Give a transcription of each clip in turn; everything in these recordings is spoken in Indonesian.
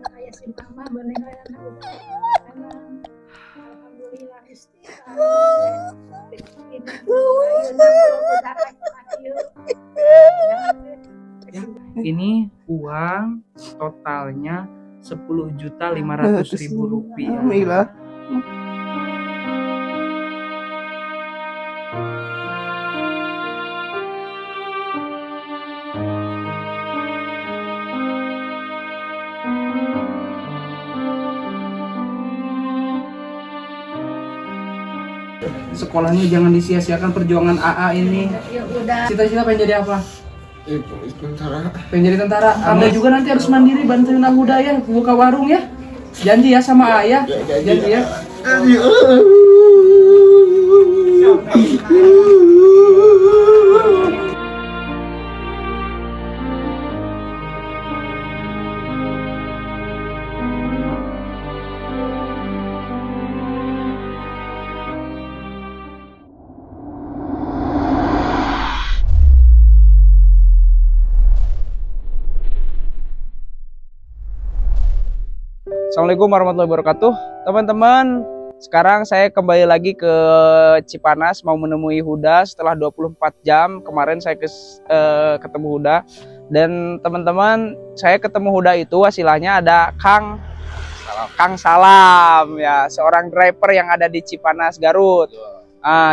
Kayak si mama beneran alhamdulillah Ya, ini uang totalnya 10.500.000 rupiah. Alhamdulillah. Sekolahnya jangan disia-siakan perjuangan AA ini. ya udah. Cita-cita pengen jadi apa? Tentara. Pengen jadi tentara. Anda juga nanti harus mandiri bantuin Al Huda ya, buka warung ya. Janji ya sama ayah. Janji ya. Assalamualaikum warahmatullahi wabarakatuh, teman-teman. Sekarang saya kembali lagi ke Cipanas mau menemui Huda setelah 24 jam. Kemarin saya ketemu Huda. Dan teman-teman, saya ketemu Huda itu hasilnya ada Kang Salam ya, seorang driver yang ada di Cipanas, Garut.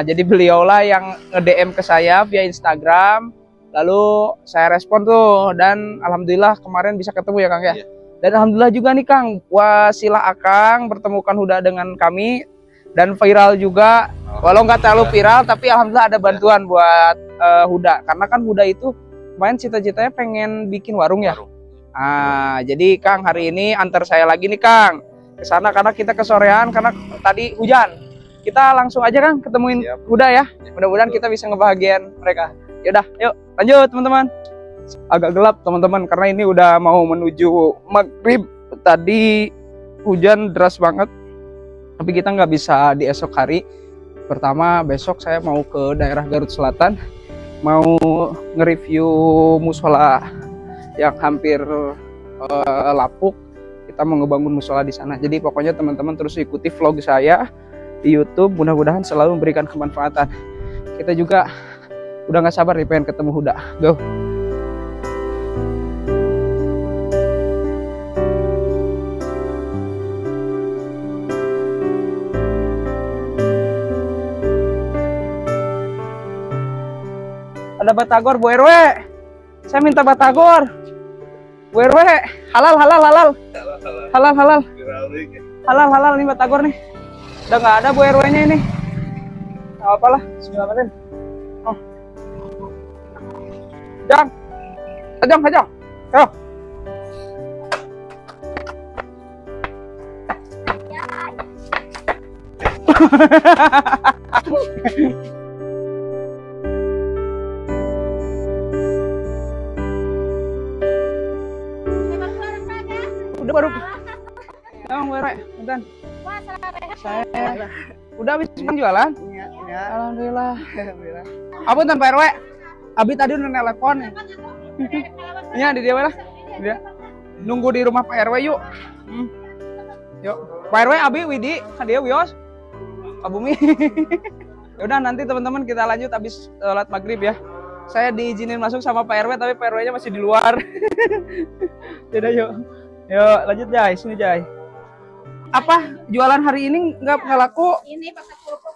Jadi beliaulah yang nge-DM ke saya via Instagram. Lalu saya respon tuh, dan alhamdulillah kemarin bisa ketemu ya Kang ya. Iya. Dan alhamdulillah juga nih Kang, wasilah Akang bertemukan Huda dengan kami, dan viral juga. Walau nggak terlalu viral, tapi alhamdulillah ada bantuan buat Huda. Karena kan Huda itu main cita-citanya pengen bikin warung ya. Jadi Kang hari ini antar saya lagi nih Kang ke sana karena kita kesorean karena tadi hujan. Kita langsung aja Kang ketemuin Huda ya. Mudah-mudahan kita bisa ngebahagiain mereka. Yaudah, yuk lanjut teman-teman. Agak gelap teman-teman karena ini udah mau menuju maghrib. Tadi hujan deras banget, tapi kita nggak bisa di esok hari. Pertama besok saya mau ke daerah Garut Selatan, mau nge-review musola yang hampir lapuk. Kita mau ngebangun musola di sana. Jadi pokoknya teman-teman terus ikuti vlog saya di YouTube, mudah-mudahan selalu memberikan kemanfaatan. Kita juga udah nggak sabar nih pengen ketemu Huda. Go. Ada batagor Bu RW. Saya minta batagor. Bu RW, halal. Halal nih batagor nih. Udah nggak ada Bu RW-nya ini. Nggak apa-apa lah, bismillahirrahmanirrahim. Oh. Hajang. Yo. Udah baru. Yang Bu RW, bentar. Saya udah habis penjualan? Iya. Alhamdulillah. Apunten Pak RW. Abi tadi udah nelpon. Iya di dia lah. Dia nunggu di rumah Pak RW yuk. Yuk. Pak RW Abi Widi, kan dia Wios. Pak Bumi. Yaudah nanti teman-teman kita lanjut habis sholat maghrib ya. Saya diizinin masuk sama Pak RW tapi Pak RW-nya masih di luar. Yaudah yuk. Yuk lanjut Jai, sini Jai. Apa jualan hari ini nggak laku? Ini pasar kerupuk.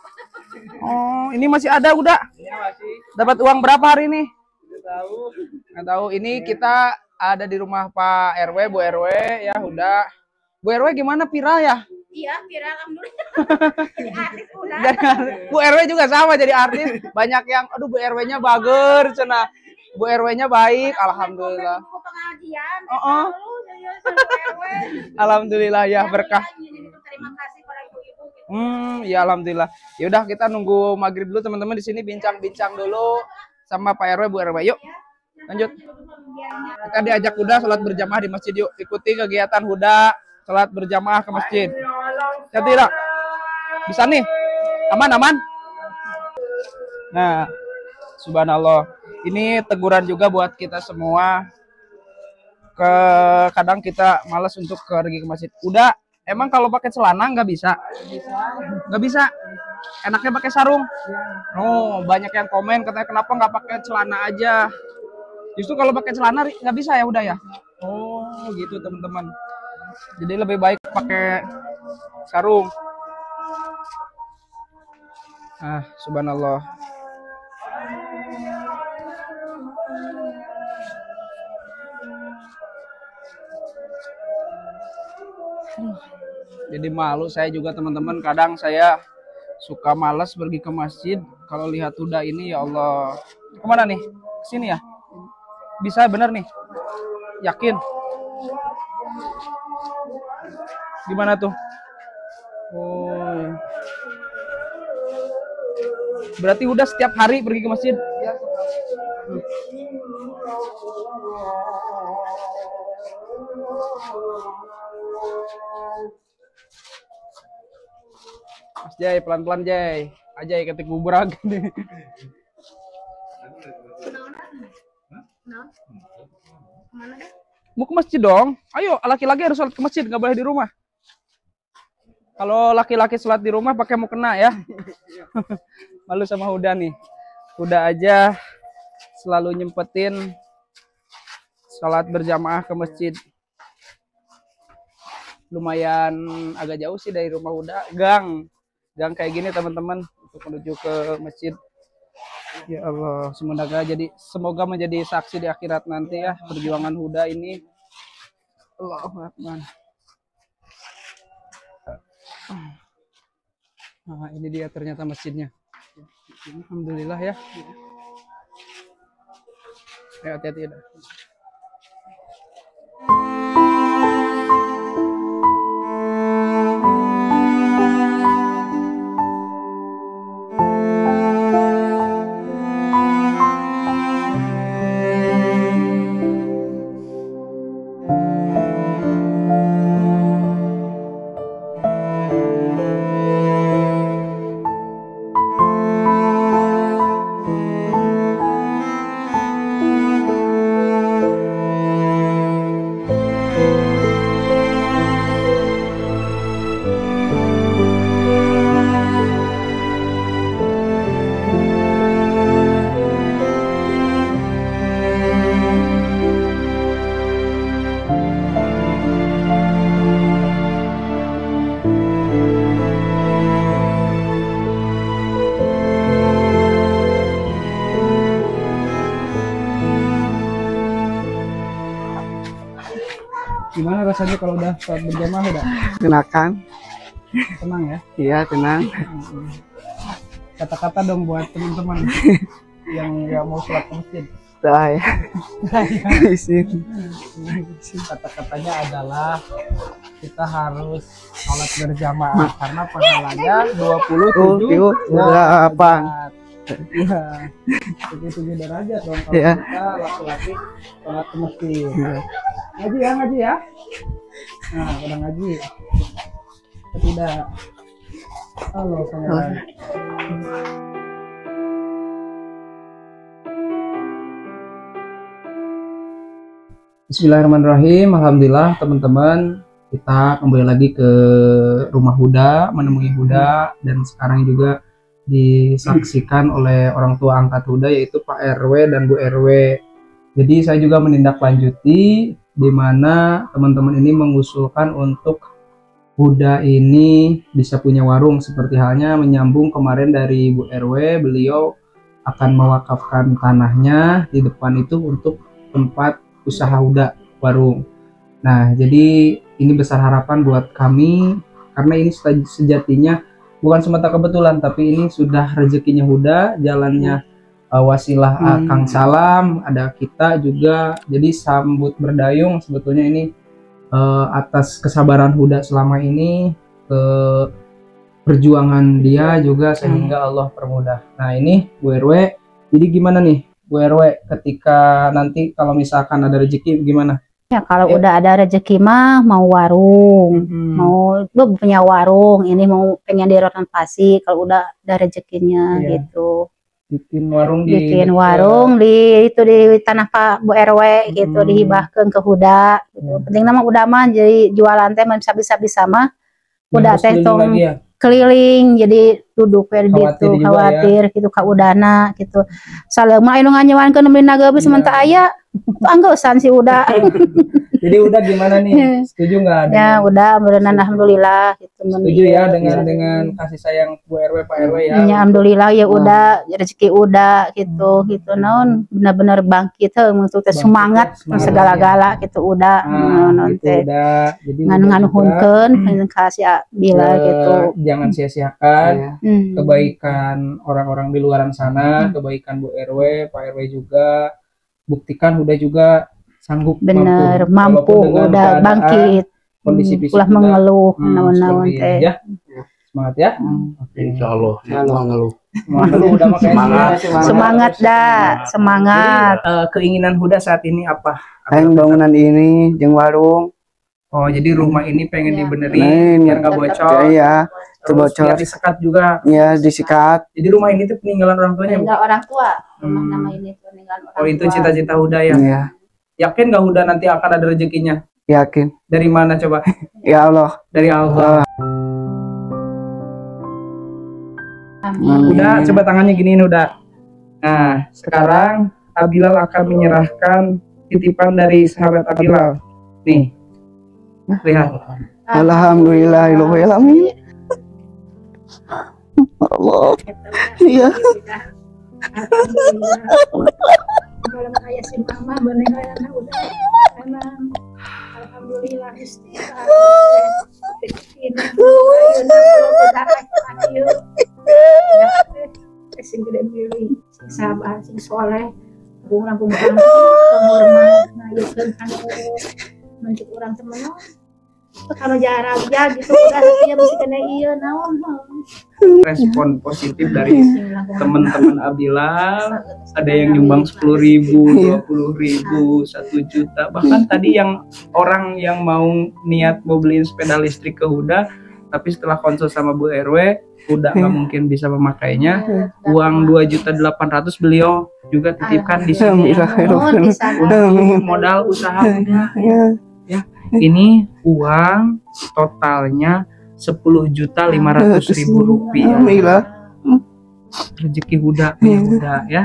Oh, ini masih ada udah. Iya masih. Dapat uang berapa hari ini? Nggak tahu. Ini kita ada di rumah Pak RW, Bu RW ya udah. Bu RW gimana viral ya? Iya viral alhamdulillah. Jadi artis udah. Bu RW juga sama jadi artis. Banyak yang aduh Bu RW-nya bager cenah. Bu RW-nya baik, alhamdulillah. Pengajian. Alhamdulillah ya berkah. Terima kasih para ibu-ibu. Ya alhamdulillah. Yaudah kita nunggu maghrib dulu teman-teman di sini bincang-bincang dulu sama Pak RW, Bu RW. Yuk lanjut. Kita diajak Huda sholat berjamaah di masjid yuk. Ikuti kegiatan Huda sholat berjamaah ke masjid. Jadi lah. Bisa nih. Aman. Nah, subhanallah. Ini teguran juga buat kita semua. kadang kita malas untuk pergi ke masjid. Udah, emang kalau pakai celana nggak bisa? Nggak bisa. Enaknya pakai sarung. Oh, banyak yang komen katanya kenapa nggak pakai celana aja. Justru kalau pakai celana nggak bisa ya udah ya. Oh, gitu teman-teman. Jadi lebih baik pakai sarung. Ah, subhanallah. Jadi malu saya juga teman-teman, kadang saya suka malas pergi ke masjid kalau lihat huda ini. Ya Allah, kemana nih? Kesini ya? Bisa bener nih? Yakin? Gimana tuh? Oh, berarti udah setiap hari pergi ke masjid? Mas Jai, pelan-pelan Jai. Aja ketik bubrag nih. Mau ke masjid dong. Ayo, laki-laki harus sholat ke masjid, nggak boleh di rumah. Kalau laki-laki sholat di rumah pakai mukena ya. Malu sama Huda nih. Huda aja selalu nyempetin sholat berjamaah ke masjid. Lumayan agak jauh sih dari rumah Huda. Gang kayak gini teman-teman untuk menuju ke masjid. Ya Allah, semoga menjadi saksi di akhirat nanti ya perjuangan Huda ini. Allahu Akbar. Nah, ini dia ternyata masjidnya. Alhamdulillah ya. Ya, hati-hati ya. Gimana rasanya kalau udah sholat berjamaah udah? Kenakan. Tenang ya? Iya, tenang. Kata-kata dong buat teman-teman yang nggak mau sholat ke masjid. Saya. Kata-katanya adalah kita harus sholat berjamaah karena pahalanya 27 Iya, 77 derajat dong kalau Iya. kita laki-laki sholat ke masjid. Ngaji ya. Nah, udah ngaji. Tidak. Halo, pangeran. Bismillahirrahmanirrahim. Alhamdulillah teman-teman, kita kembali lagi ke rumah Huda, menemui Huda, dan sekarang juga disaksikan oleh orang tua angkat Huda yaitu Pak RW dan Bu RW. Jadi saya juga menindaklanjuti di mana teman-teman ini mengusulkan untuk Huda ini bisa punya warung, seperti halnya menyambung kemarin dari Bu RW, beliau akan mewakafkan tanahnya di depan itu untuk tempat usaha Huda warung. Nah, jadi ini besar harapan buat kami karena ini sejatinya bukan semata kebetulan, tapi ini sudah rezekinya Huda, jalannya wasilah Kang Salam, ada kita juga. Jadi sambut berdayung sebetulnya ini atas kesabaran Huda selama ini, perjuangan dia juga sehingga Allah permudah. Nah, ini Bu RW, jadi gimana nih Bu RW ketika nanti kalau misalkan ada rezeki gimana? Ya kalau udah ada rezeki mah mau warung, mau lu punya warung, ini mau pengen direnovasi kalau udah ada rezekinya gitu. bikin warung bikin deket warung di itu di tanah Pak Bu RW gitu, dihibahkeun ke Huda gitu. Penting nama udah mah jadi jualan teh mah bisa mah udah harus teh keliling tong lagi ya. keliling jadi duduk we di Khawatir ditu juga khawatir gitu ka udana gitu. Saleung mah anu nganyewankeun nepi nagabeus Iya. sementara aya anggosan si Uda. Jadi udah gimana nih? Setuju nggak? Ya udah beneran alhamdulillah gitu. Setuju ya dengan kasih sayang Bu RW Pak RW ya. Ya alhamdulillah ya udah rezeki udah gitu naon bener-bener bangkit heuh untuk teh Bangkit, semangat semangat segala-gala gitu udah naon gitu teh udah. Jadi nganuhunkeun ka si Bila gitu. jangan sia-siakan Hmm. kebaikan orang-orang di luaran sana, kebaikan Bu RW, Pak RW juga. Buktikan udah juga sanggup Bener mampu walaupun dengan udah keadaan, bangkit. kondisi fisik Ulah udah, mengeluh naon-naon seperti teh. ini, ya. Semangat ya. Oke. Insya Allah mau ngeluh. Mengeluh udah makanya Semangat dah, semangat. Jadi, keinginan Huda saat ini apa? Aing bangunan ini jeung warung. Oh, jadi rumah ini pengen Ya. dibenerin biar nggak bocor. Iya, Terus bocor. biar disekat juga. Ya disikat. Jadi rumah ini tuh peninggalan orang tuanya. Bu? Meninggal orang tua. Rumah Hmm. nama ini peninggalan orang Oh, tua. itu cita-cita Huda ya. Iya, Yakin nggak Huda nanti akan ada rezekinya? yakin. Dari mana coba? Ya Allah. Dari Allah. Amin. Udah, coba tangannya giniin udah. Nah, sekarang Abilal akan menyerahkan titipan dari sahabat Abilal. Nih, lihat. Alhamdulillahirabbil alamin. Allah. Iya. Kalau kayak si mama meninggal udah emang alhamdulillah istighfar. Sing gede milih, sing sabar, sing soleh, lampung penghormat, ngayakeun anu mencik urang temen. Kalau jarang ya gitu udah dia mesti kena ieu naon. Respon positif dari teman-teman Abilal, ada yang nyumbang 10.000, 20.000, 1 juta. Bahkan tadi yang orang yang mau niat mau beliin sepeda listrik ke Huda, tapi setelah konsul sama Bu RW, udah nggak mungkin bisa memakainya. Uang 2.800.000 beliau juga titipkan di sini. Untuk modal usaha Huda. Ya, ini uang totalnya 10.500.000 rupiah. Alhamdulillah. Rezeki Huda punya Huda ya.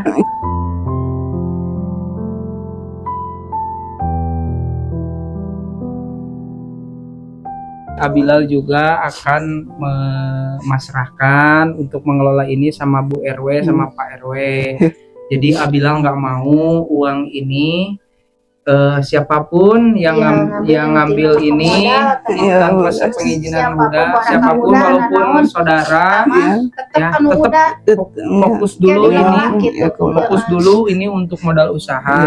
Abilal juga akan memasrahkan untuk mengelola ini sama Bu RW sama Pak RW. Jadi Abilal nggak mau uang ini siapapun yang ngambil ini tanpa pengizinan Huda, siapapun walaupun saudara ya tetap fokus dulu ini untuk modal usaha.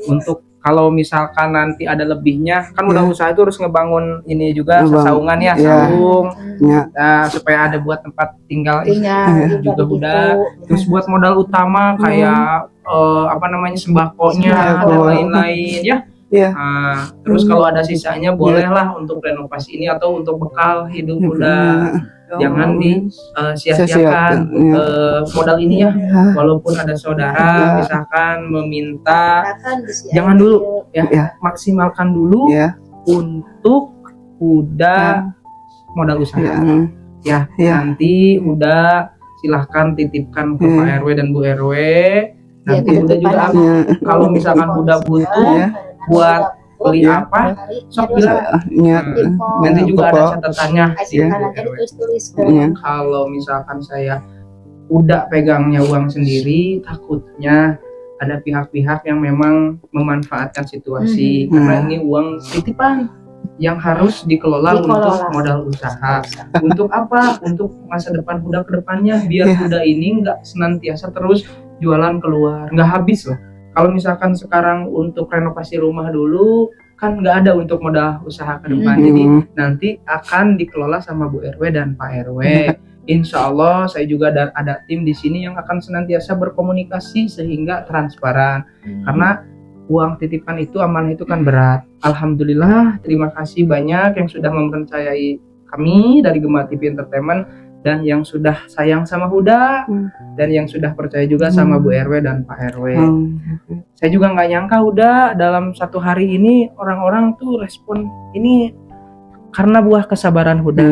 Untuk kalau misalkan nanti ada lebihnya, kan modal usaha itu harus ngebangun ini juga saungan ya, saung. Nah, supaya ada buat tempat tinggal juga Huda. Terus buat modal utama kayak apa namanya sembakonya dan lain-lain ya. Nah, terus kalau ada sisanya bolehlah untuk renovasi ini atau untuk bekal hidup Huda. Jangan sia-siakan modal ini ya. Walaupun ada saudara misalkan meminta, jangan dulu ya, maksimalkan dulu untuk Huda modal usaha. Ya, nanti Huda silahkan titipkan ke Pak RW dan Bu RW. Nanti Huda juga kalau misalkan Huda butuh buat beli apa, sok bilang. Nanti juga ada catatannya. Kalau misalkan saya udah pegangnya uang sendiri, takutnya ada pihak-pihak yang memang memanfaatkan situasi karena ini uang titipan yang harus dikelola untuk modal usaha. Untuk apa? Untuk masa depan Huda ke depannya, biar Huda ini nggak senantiasa terus jualan keluar, nggak habis loh. Kalau misalkan sekarang untuk renovasi rumah dulu, kan nggak ada untuk modal usaha ke depan. Jadi nanti akan dikelola sama Bu RW dan Pak RW. Insya Allah saya juga ada tim di sini yang akan senantiasa berkomunikasi sehingga transparan. Karena uang titipan itu, amanah itu kan berat. Alhamdulillah, terima kasih banyak yang sudah mempercayai kami dari Gema TV Entertainment dan yang sudah sayang sama Huda, dan yang sudah percaya juga sama Bu RW dan Pak RW. Saya juga nggak nyangka Huda dalam satu hari ini orang-orang tuh respon ini karena buah kesabaran Huda.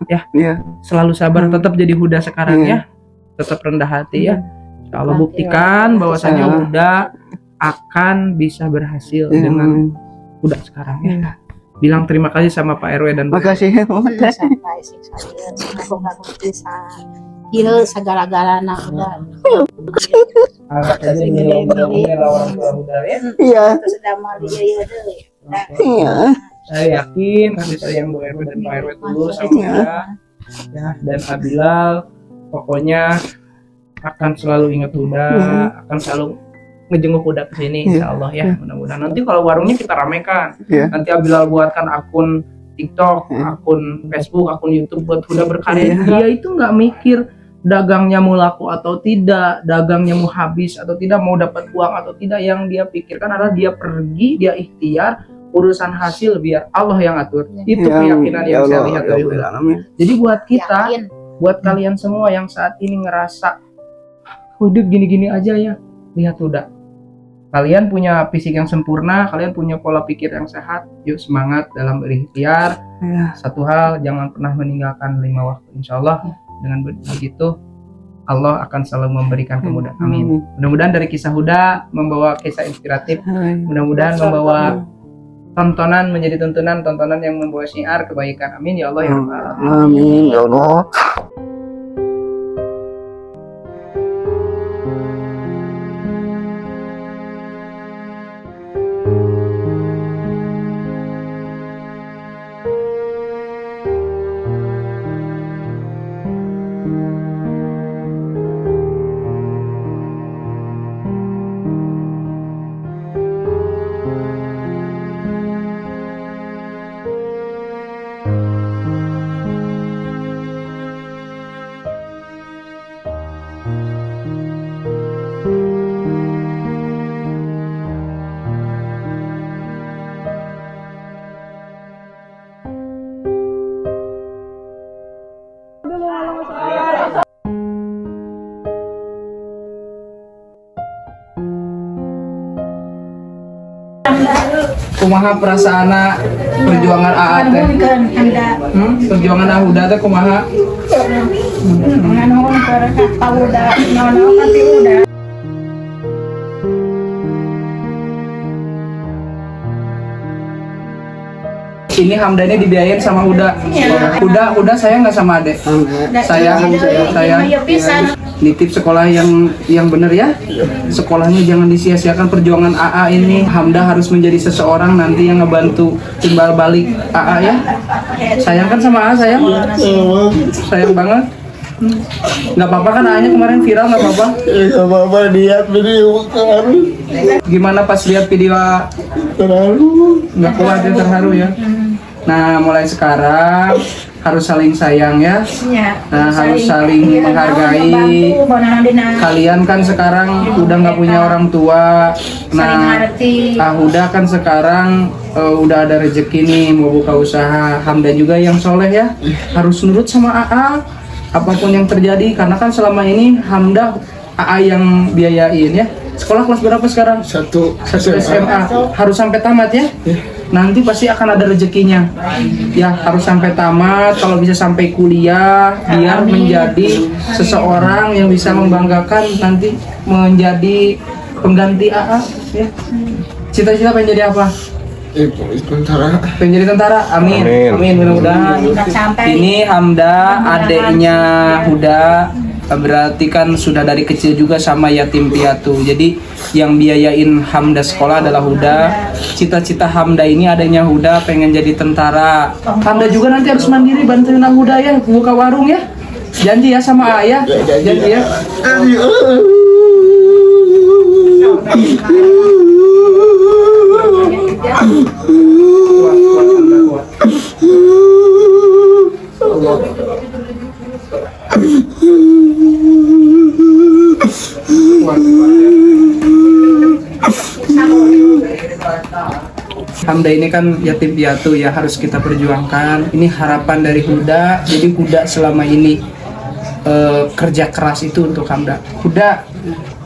Ya, selalu sabar, tetap jadi Huda sekarang ya, tetap rendah hati ya. Insya Allah buktikan bahwasanya Huda akan bisa berhasil dengan Huda sekarang ya. Bilang terima kasih sama Pak RW dan Bu. Makasih. Sampai saya semoga bisa hil segala-galana udah. Anggap aja ini lawan Huda ya. Iya. Terus sudah mau dia deh. Iya. Saya yakin kasih sayang Bu RW dan Pak RW tulus sama Huda ya, dan Abilal pokoknya akan selalu ingat Huda, akan selalu ngejenguk Huda ke sini insya Allah ya. Mudah-mudahan nanti kalau warungnya kita ramekan. Nanti Abilal buatkan akun TikTok, akun Facebook, akun YouTube buat Huda berkarya. Dia itu nggak mikir dagangnya mau laku atau tidak, dagangnya mau habis atau tidak, mau dapat uang atau tidak. Yang dia pikirkan adalah dia pergi, dia ikhtiar, urusan hasil biar Allah yang atur. Itu keyakinan yang saya lihat dari Huda. Jadi buat kita, buat kalian semua yang saat ini ngerasa hidup gini-gini aja ya, lihat Huda. Kalian punya fisik yang sempurna, kalian punya pola pikir yang sehat. Yuk semangat dalam berikhtiar. Satu hal, jangan pernah meninggalkan 5 waktu. Insya Allah dengan begitu Allah akan selalu memberikan kemudahan. Amin. Mudah-mudahan dari kisah Huda membawa kisah inspiratif. Mudah-mudahan membawa tontonan menjadi tontonan yang membawa syiar kebaikan. Amin ya Allah ya Rabbal Alamin. Amin ya Allah. Kumaha perasaana perjuangan AA teh? Perjuangan Huda teh kumaha? Menganu kata udah, nono pasti udah. Ini Hamda ini dibiayain sama Huda. Huda sayang nggak sama adek? Sayang. Nitip sekolah yang bener ya. Sekolahnya jangan disia-siakan. Perjuangan AA ini, Hamda harus menjadi seseorang nanti yang ngebantu timbal balik AA ya. Sayang kan sama AA, sayang? Sayang banget. Nggak apa-apa kan AA-nya kemarin viral, nggak apa-apa? Nggak apa-apa, lihat video terharu. Gimana pas lihat video? Terharu. Nggak kuat ya, terharu ya. Nah, mulai sekarang harus saling sayang ya. Nah, harus saling menghargai. Kalian kan sekarang udah nggak punya orang tua. Nah, Huda kan sekarang udah ada rezeki nih mau buka usaha. Hamda juga yang soleh ya, harus nurut sama AA apapun yang terjadi. Karena kan selama ini Hamda AA yang biayain ya. Sekolah kelas berapa sekarang? Satu SMA. Harus sampai tamat ya. Nanti pasti akan ada rezekinya ya, harus sampai tamat, kalau bisa sampai kuliah biar menjadi seseorang yang bisa membanggakan, nanti menjadi pengganti AA ya. Cita-cita pengen jadi apa? Tentara. Pengen jadi tentara. Amin. Mudah-mudahan. Ini Hamda adeknya Huda, berarti kan sudah dari kecil juga sama yatim piatu. Jadi yang biayain Hamda sekolah adalah Huda. Cita-cita Hamda ini adanya Huda pengen jadi tentara. Hamda juga nanti harus mandiri bantuin Huda ya, buka warung ya. Janji ya sama ayah. Janji ya. Hamda ini kan yatim piatu ya, harus kita perjuangkan. Ini harapan dari Huda. Jadi Huda selama ini kerja keras itu untuk Hamda. Huda,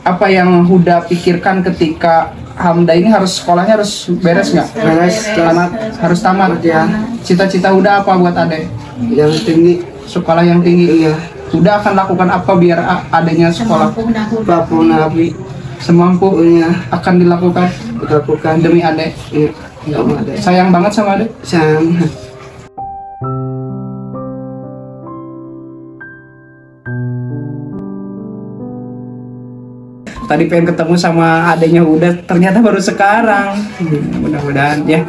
apa yang Huda pikirkan ketika Hamda ini sekolahnya harus beres nggak? Beres, Harus tamat. Ya. Cita-cita Huda apa buat adek? Yang tinggi. Sekolah yang tinggi. Iya. Huda akan lakukan apa biar adanya sekolah? Apapun Nabi Semampunya akan dilakukan lakukan demi adek. Iya. Sama ada. Sayang banget sama adek. Sama. Tadi pengen ketemu sama adeknya Huda, ternyata baru sekarang. Mudah-mudahan ya.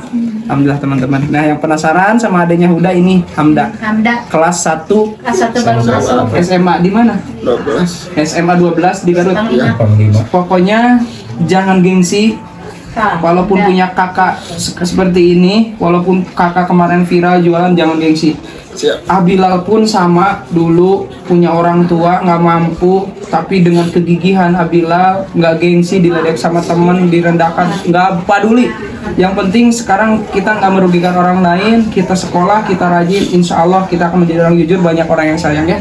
Alhamdulillah teman-teman. Nah, yang penasaran sama adeknya Huda ini Hamda. Hamda Kelas 1 kelas 1 baru masuk. SMA di mana? 12. SMA 12 di Garut. Panglima. Pokoknya jangan gengsi. Walaupun Hamda. punya kakak seperti ini, walaupun kakak kemarin viral jualan, jangan gengsi. Siap. Abilal pun sama dulu, punya orang tua nggak mampu, tapi dengan kegigihan Abilal nggak gengsi, diledek sama temen, direndahkan, nggak peduli. Yang penting sekarang kita nggak merugikan orang lain, kita sekolah, kita rajin, insya Allah kita akan menjadi orang jujur, banyak orang yang sayang ya.